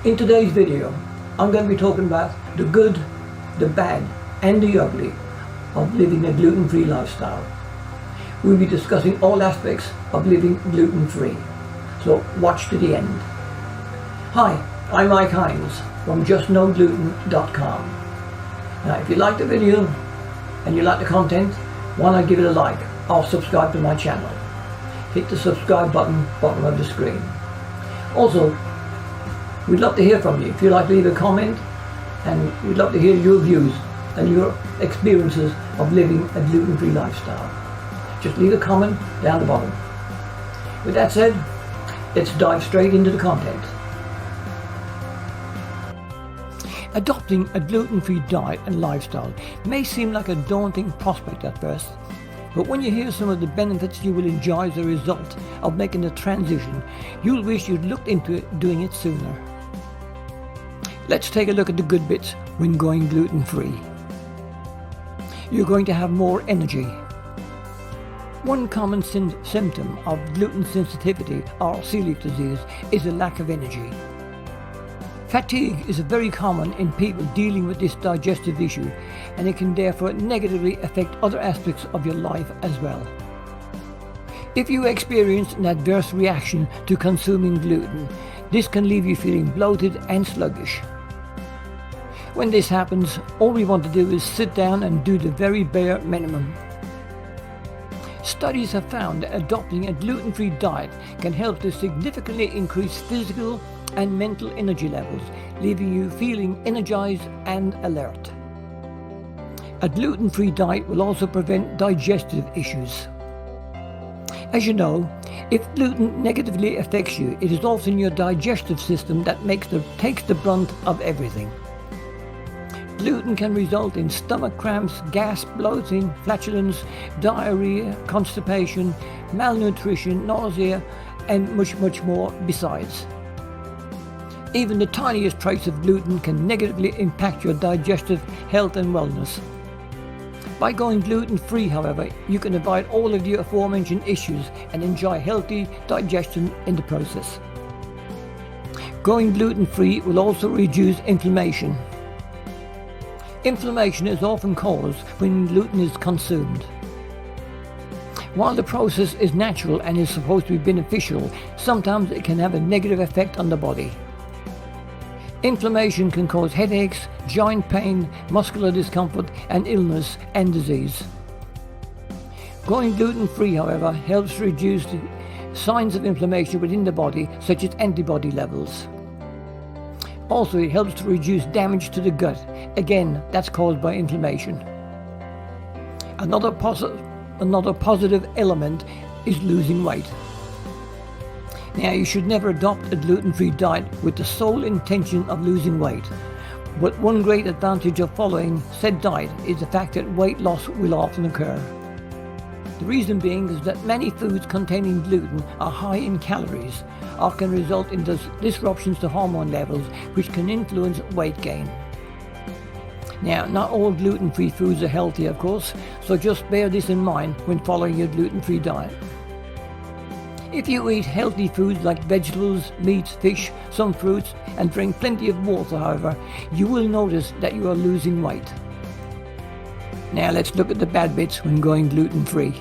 In today's video, I'm going to be talking about the good, the bad and the ugly of living a gluten-free lifestyle. We'll be discussing all aspects of living gluten-free, so watch to the end. Hi, I'm Mike Hines from JustKnowGluten.com. Now if you like the video and you like the content, why not give it a like or subscribe to my channel. Hit the subscribe button bottom of the screen. Also, we'd love to hear from you. If you'd like to leave a comment, and we'd love to hear your views and your experiences of living a gluten-free lifestyle. Just leave a comment down the bottom. With that said, let's dive straight into the content. Adopting a gluten-free diet and lifestyle may seem like a daunting prospect at first, but when you hear some of the benefits you will enjoy as a result of making the transition, you'll wish you'd looked into doing it sooner. Let's take a look at the good bits when going gluten-free. You're going to have more energy. One common symptom of gluten sensitivity or celiac disease is a lack of energy. Fatigue is very common in people dealing with this digestive issue, and it can therefore negatively affect other aspects of your life as well. If you experience an adverse reaction to consuming gluten, this can leave you feeling bloated and sluggish. When this happens, all we want to do is sit down and do the very bare minimum. Studies have found that adopting a gluten-free diet can help to significantly increase physical and mental energy levels, leaving you feeling energized and alert. A gluten-free diet will also prevent digestive issues. As you know, if gluten negatively affects you, it is often your digestive system that takes the brunt of everything. Gluten can result in stomach cramps, gas, bloating, flatulence, diarrhoea, constipation, malnutrition, nausea, and much more besides. Even the tiniest trace of gluten can negatively impact your digestive health and wellness. By going gluten-free, however, you can avoid all of the aforementioned issues and enjoy healthy digestion in the process. Going gluten-free will also reduce inflammation. Inflammation is often caused when gluten is consumed. While the process is natural and is supposed to be beneficial, sometimes it can have a negative effect on the body. Inflammation can cause headaches, joint pain, muscular discomfort, and illness and disease. Going gluten-free, however, helps reduce the signs of inflammation within the body, such as antibody levels. Also, it helps to reduce damage to the gut. Again, that's caused by inflammation. Another positive element is losing weight. Now, you should never adopt a gluten-free diet with the sole intention of losing weight. But one great advantage of following said diet is the fact that weight loss will often occur. The reason being is that many foods containing gluten are high in calories, or can result in disruptions to hormone levels, which can influence weight gain. Now, not all gluten-free foods are healthy, of course, so just bear this in mind when following your gluten-free diet. If you eat healthy foods like vegetables, meats, fish, some fruits, and drink plenty of water, however, you will notice that you are losing weight. Now let's look at the bad bits when going gluten-free.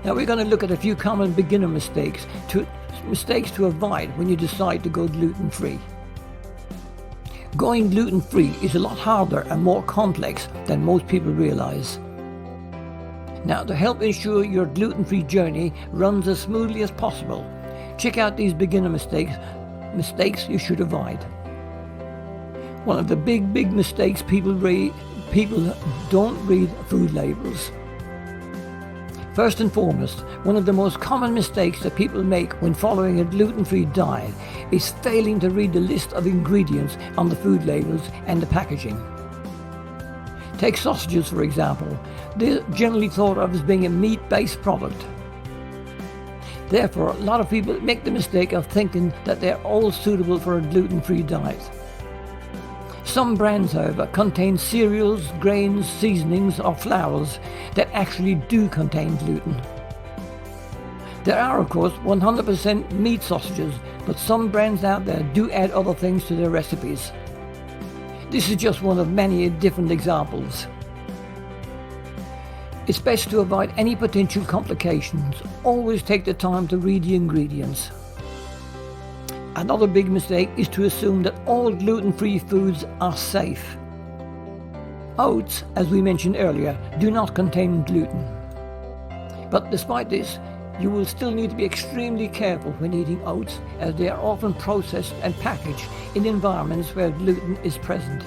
Now we're going to look at a few common beginner mistakes to avoid when you decide to go gluten-free. Going gluten-free is a lot harder and more complex than most people realize. Now, to help ensure your gluten-free journey runs as smoothly as possible, check out these beginner mistakes you should avoid. One of the big mistakes people don't read food labels. First and foremost, one of the most common mistakes that people make when following a gluten-free diet is failing to read the list of ingredients on the food labels and the packaging. Take sausages, for example. They're generally thought of as being a meat-based product. Therefore, a lot of people make the mistake of thinking that they're all suitable for a gluten-free diet. Some brands, however, contain cereals, grains, seasonings, or flours that actually do contain gluten. There are, of course, 100% meat sausages, but some brands out there do add other things to their recipes. This is just one of many different examples. It's best to avoid any potential complications. Always take the time to read the ingredients. Another big mistake is to assume that all gluten-free foods are safe. Oats, as we mentioned earlier, do not contain gluten. But despite this, you will still need to be extremely careful when eating oats, as they are often processed and packaged in environments where gluten is present.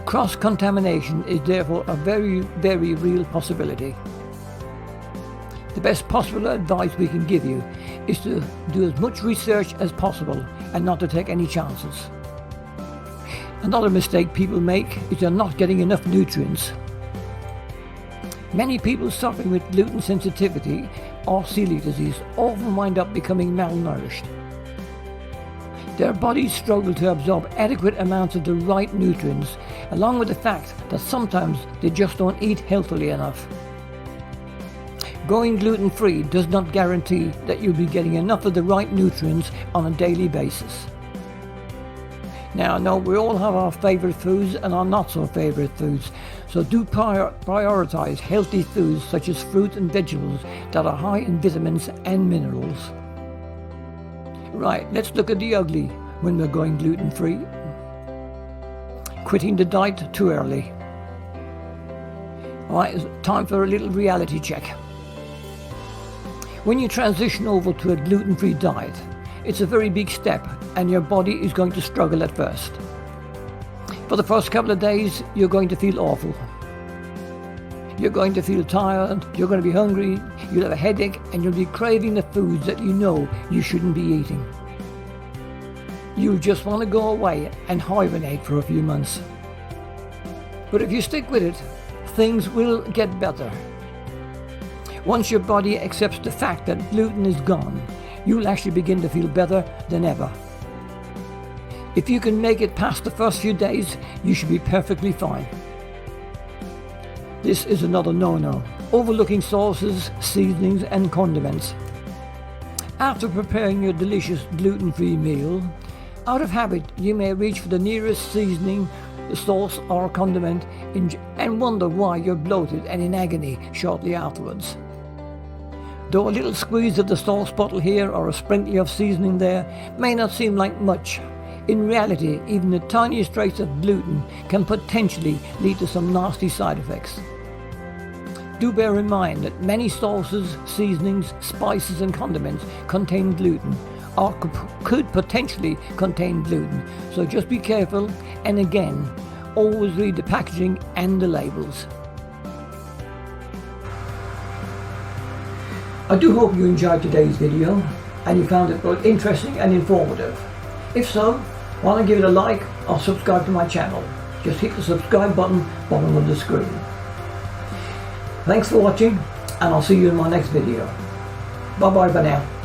Cross-contamination is therefore a very, very real possibility. The best possible advice we can give you is to do as much research as possible and not to take any chances. Another mistake people make is they're not getting enough nutrients. Many people suffering with gluten sensitivity or celiac disease often wind up becoming malnourished. Their bodies struggle to absorb adequate amounts of the right nutrients, along with the fact that sometimes they just don't eat healthily enough. Going gluten-free does not guarantee that you'll be getting enough of the right nutrients on a daily basis. Now, I know we all have our favourite foods and our not so favourite foods, so do prioritise healthy foods such as fruit and vegetables that are high in vitamins and minerals. Right, let's look at the ugly when we're going gluten-free. Quitting the diet too early. Alright, it's time for a little reality check. When you transition over to a gluten-free diet, it's a very big step and your body is going to struggle at first. For the first couple of days, you're going to feel awful. You're going to feel tired, you're going to be hungry, you'll have a headache, and you'll be craving the foods that you know you shouldn't be eating. You'll just want to go away and hibernate for a few months. But if you stick with it, things will get better. Once your body accepts the fact that gluten is gone, you'll actually begin to feel better than ever. If you can make it past the first few days, you should be perfectly fine. This is another no-no: overlooking sauces, seasonings and condiments. After preparing your delicious gluten-free meal, out of habit you may reach for the nearest seasoning, sauce or condiment and wonder why you're bloated and in agony shortly afterwards. Though a little squeeze of the sauce bottle here or a sprinkling of seasoning there may not seem like much, in reality even the tiniest trace of gluten can potentially lead to some nasty side effects. Do bear in mind that many sauces, seasonings, spices and condiments contain gluten or could potentially contain gluten, so just be careful and again, always read the packaging and the labels. I do hope you enjoyed today's video and you found it both interesting and informative. If so, why not give it a like or subscribe to my channel? Just hit the subscribe button bottom of the screen. Thanks for watching and I'll see you in my next video. Bye bye for now.